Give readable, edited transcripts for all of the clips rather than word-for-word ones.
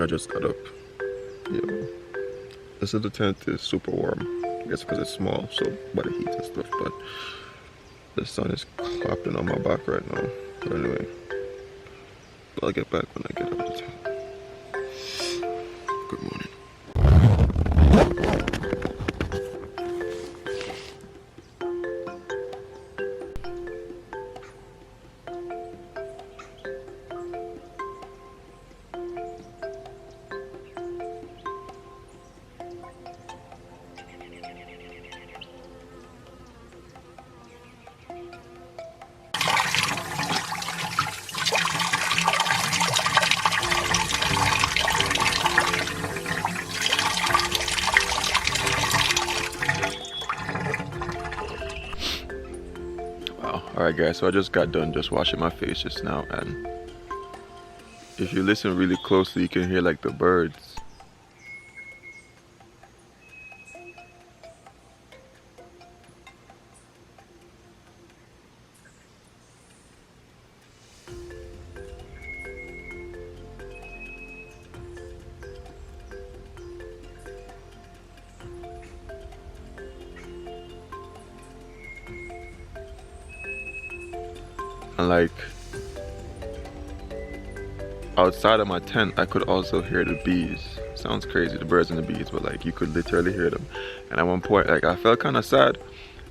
I just got up. Yeah. This is the tent is super warm. I guess because it's small, so by the heat and stuff, but the sun is clapping on my back right now. But anyway, I'll get back when I get out of the tent. Good morning. Alright guys, so I just got done just washing my face just now, and if you listen really closely you can hear like the birds. And like outside of my tent I could also hear the bees. Sounds crazy, the birds and the bees, but like you could literally hear them. And at one point like I felt kind of sad,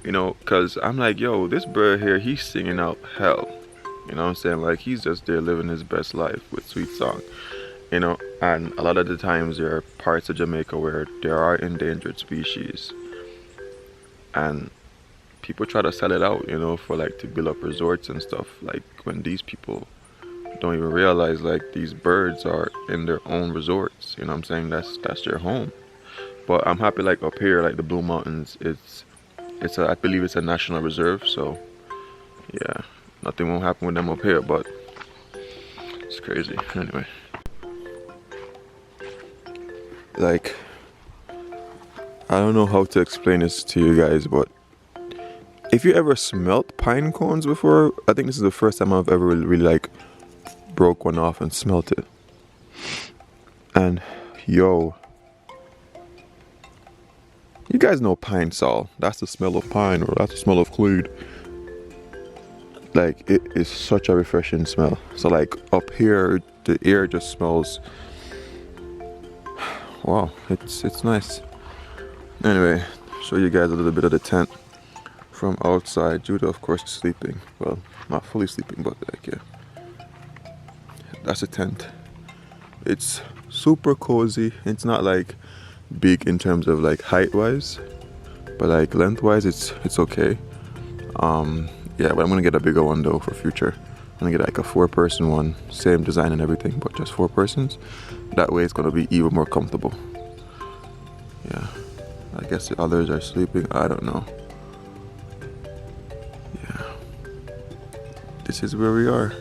you know, because I'm like, yo, this bird here, he's singing out hell, you know what I'm saying? Like he's just there living his best life with sweet song, you know. And a lot of the times there are parts of Jamaica where there are endangered species and people try to sell it out, you know, for like to build up resorts and stuff, like when these people don't even realize like these birds are in their own resorts, you know what I'm saying? That's their home. But I'm happy like up here, like the Bluemountains, it's a, I believe it's a national reserve, so yeah, nothing won't happen with them up here, but it's crazy. Anyway, like I don't know how to explain this to you guys, but if you ever smelt pine cones before, I think this is the first time I've ever really like broke one off and smelt it. And yo, you guys know pine sol. That's the smell of pine, or that's the smell of clay. Like it is such a refreshing smell. So like up here, the air just smells. Wow, it's nice. Anyway, show you guys a little bit of the tent from outside. Judah of course is sleeping, well not fully sleeping, but like yeah, that's a tent. It's super cozy. It's not like big in terms of like height wise, but like length wise it's okay. Yeah, but I'm gonna get a bigger one though for future. I'm gonna get like a 4-person one, same design and everything, but just 4 persons. That way it's gonna be even more comfortable. Yeah, I guess the others are sleeping, I don't know. This is where we are.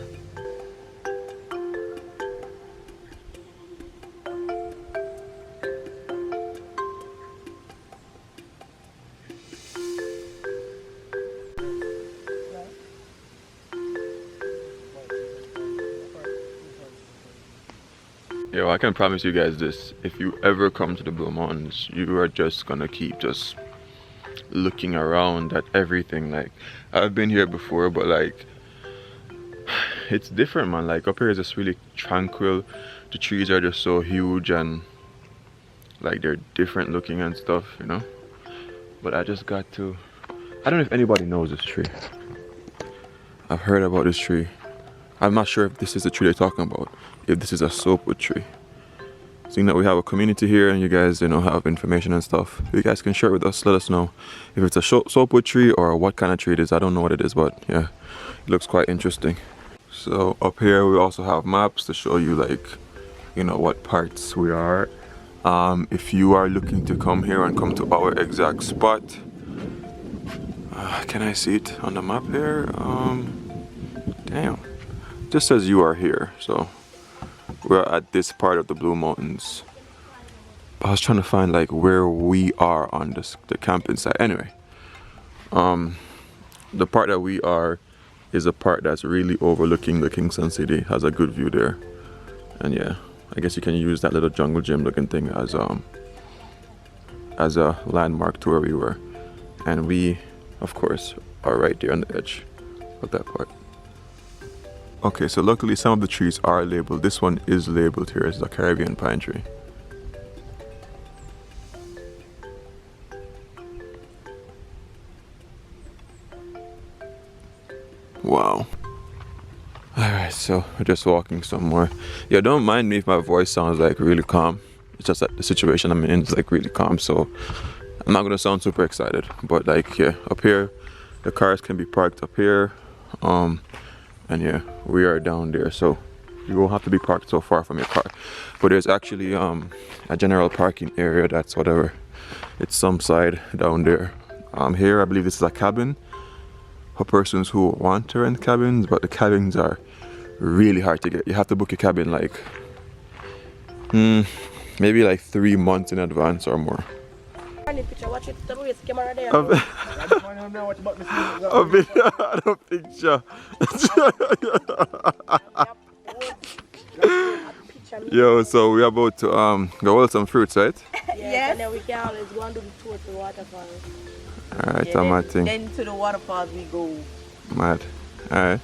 Yo, I can promise you guys this. If you ever come to the Bluemountains, you are just gonna keep just looking around at everything. Like I've been here before, but like it's different, man. Like up here is just really tranquil. The trees are just so huge and like they're different looking and stuff, you know. But I just got to, I don't know if anybody knows this tree. I've heard about this tree. I'm not sure if this is the tree they're talking about, if this is a soapwood tree. Seeing that we have a community here and you guys, you know, have information and stuff, you guys can share it with us. Let us know if it's a soapwood tree or what kind of tree it is. I don't know what it is, but yeah, it looks quite interesting. So up here we also have maps to show you like, you know, what parts we are. If you are looking to come here and come to our exact spot, can I see it on the map here? Damn, just says you are here. So we're at this part of the Bluemountains. I was trying to find like where we are on this, the camping site. Anyway, the part that we are is a part that's really overlooking the Kingston City. Has a good view there, and yeah, I guess you can use that little jungle gym looking thing as a landmark to where we were. And we, of course, are right there on the edge of that part. Okay, so luckily some of the trees are labeled. This one is labeled here as a Caribbean pine tree. Wow. Alright, so we're just walking some more. Yeah, don't mind me if my voice sounds like really calm. It's just that the situation I'm in is like really calm, so I'm not gonna sound super excited. But like, yeah, up here, the cars can be parked up here. And yeah, we are down there, so you won't have to be parked so far from your car. But there's actually a general parking area that's whatever. It's some side down there. Here, I believe this is a cabin for persons who want to rent cabins, but the cabins are really hard to get. You have to book a cabin like maybe like 3 months in advance or more. A picture. Yo, so we're about to go hold some fruits, right? Yes. And then we can always go and do the tour to the waterfall. Alright, Yeah, mad thing. then to the waterfalls we go. Mad. Alright.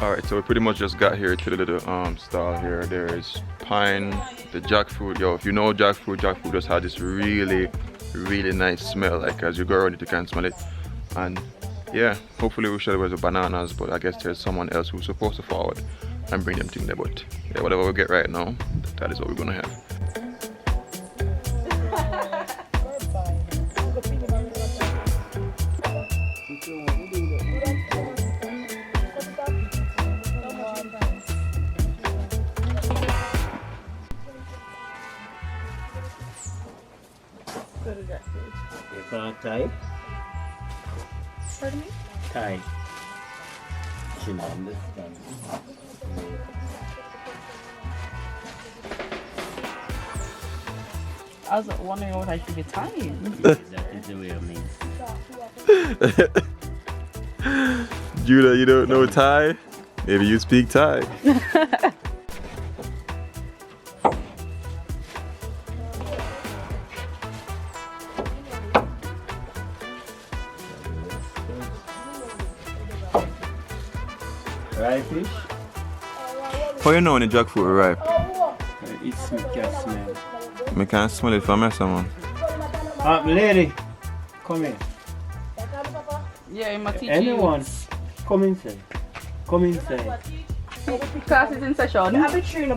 Alright, so we pretty much just got here to the little stall here. There's pine, the jackfruit. Yo, if you know jackfruit just had this really nice smell. Like as you go around it, you can smell it. And yeah, hopefully we should have the bananas, but I guess there's someone else who's supposed to forward and bring them things there. But yeah, whatever we get right now, that is what we're gonna have. Thai? Pardon me? Thai. She not understand. I was wondering what I should be tying. That is the way of me. Judah, you don't know Thai? Maybe you speak Thai. Right fish? How you know when the jackfruit are ripe? It's me can smell. I can't smell it from here, someone. Lady, come here. Yeah, in my teaching. Anyone, come inside. Come inside. Class is in session.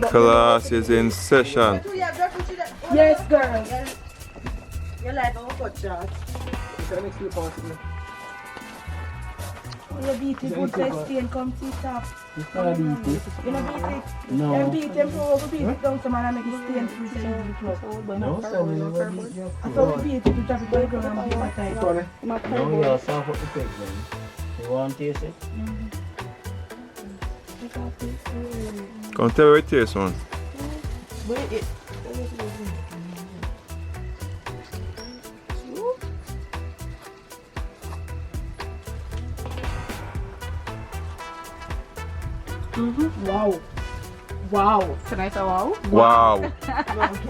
Class is in session. Yes, girl. You like our cut shot? You beat it good to stay and come to the top. You can't beat it. You know beat it? No. You beat them for beat it down some and make it stay and free to the club. No, so we never beat you. I thought we beat it to drop it by the ground and beat my time. No, you also have to pick them. You want to taste it? Come tell me what it tastes, man. Wait it. Wow. Wow. Can I say wow? Wow. Can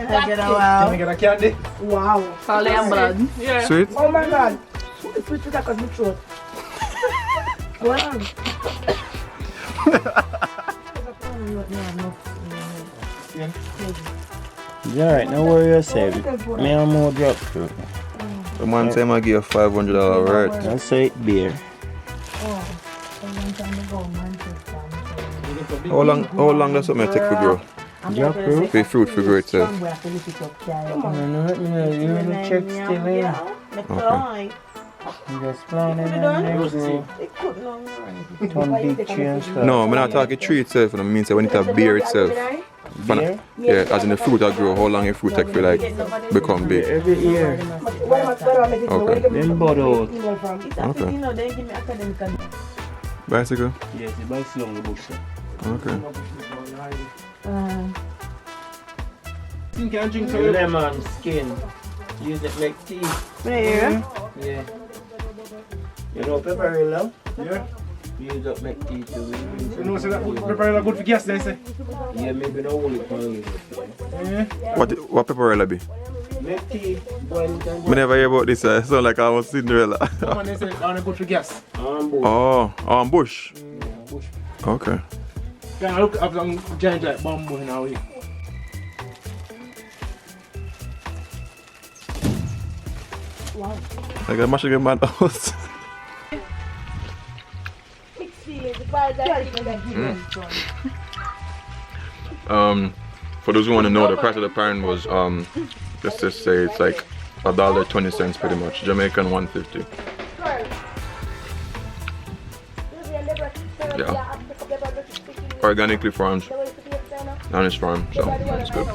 I get a wow? Can I get a candy? Wow. Holly and blood. Yeah. Sweet? Oh my god. It's sweet to that because my throat. Go on. It's alright, no worry yourself. Me and more drop through. The man time I give you $500 worth. I'll say it beer. How long does something take to grow? Jackfruit? For fruit to grow itself. You really check still in. Okay. You just flying in and everything. Turn big tree and stuff. No, I'm not talking tree itself, I mean say when it have beer itself. Beer? Yeah, as in the fruit that grow, how long the fruit take for like become big? Every year. Okay. Then bud out. Okay. Bicycle? Yes, the bicycle on the bush. Okay. You can drink some lemon skin. Use it like tea. Yeah. Yeah. You know pepperella? Yeah. Use it like tea too. You know, so that pepperella good for gas, they say. Yeah, maybe no only can use it. Yeah. What pepperella be? Make tea. I never hear about this. It sound like I was Cinderella. Someone they say on good for gas. Oh, bush. Bush. Okay. Yeah, I look up some giant like bamboo now. Wow. Like a Michigan man house. For those who want to know, the price of the pound was just to say it's like $1.20 pretty much. Jamaican 150. Yeah. Organically farmed. Honest farm, so it's good.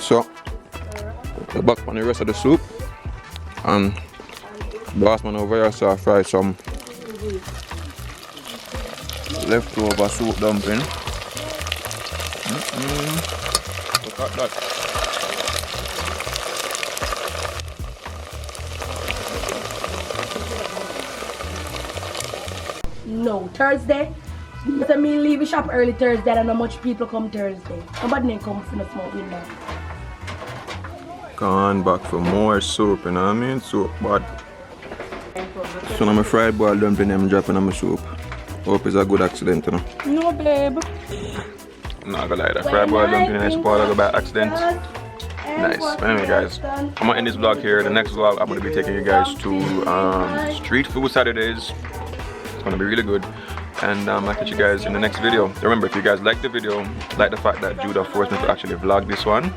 So, we're back on the rest of the soup, and boss man over here so I fry some leftover soup dumpling. Look at that. No, Thursday. But I mean leave the shop early Thursday and not much people come Thursday. Nobody come for the smoke with that. Gone back for more soup, you know what I mean? Soup, but so now my fried boiled dumpling I'm dropping on my soup. Hope it's a good accident, you know. No, babe. I'm not gonna lie, that fried boiled dumpling I spoiled by accident. Nice. But anyway guys, I'm gonna end this vlog here. The next vlog I'm gonna be taking you guys to street food Saturdays. It's gonna be really good. And I'll catch you guys in the next video. Remember, if you guys like the video, like the fact that Judah forced me to actually vlog this one.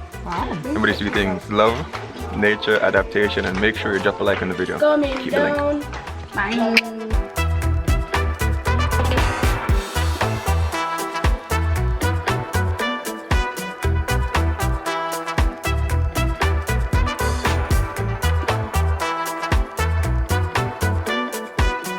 Remember these three things: love, nature, adaptation, and make sure you drop a like on the video. Coming Keep the link. down. Bye.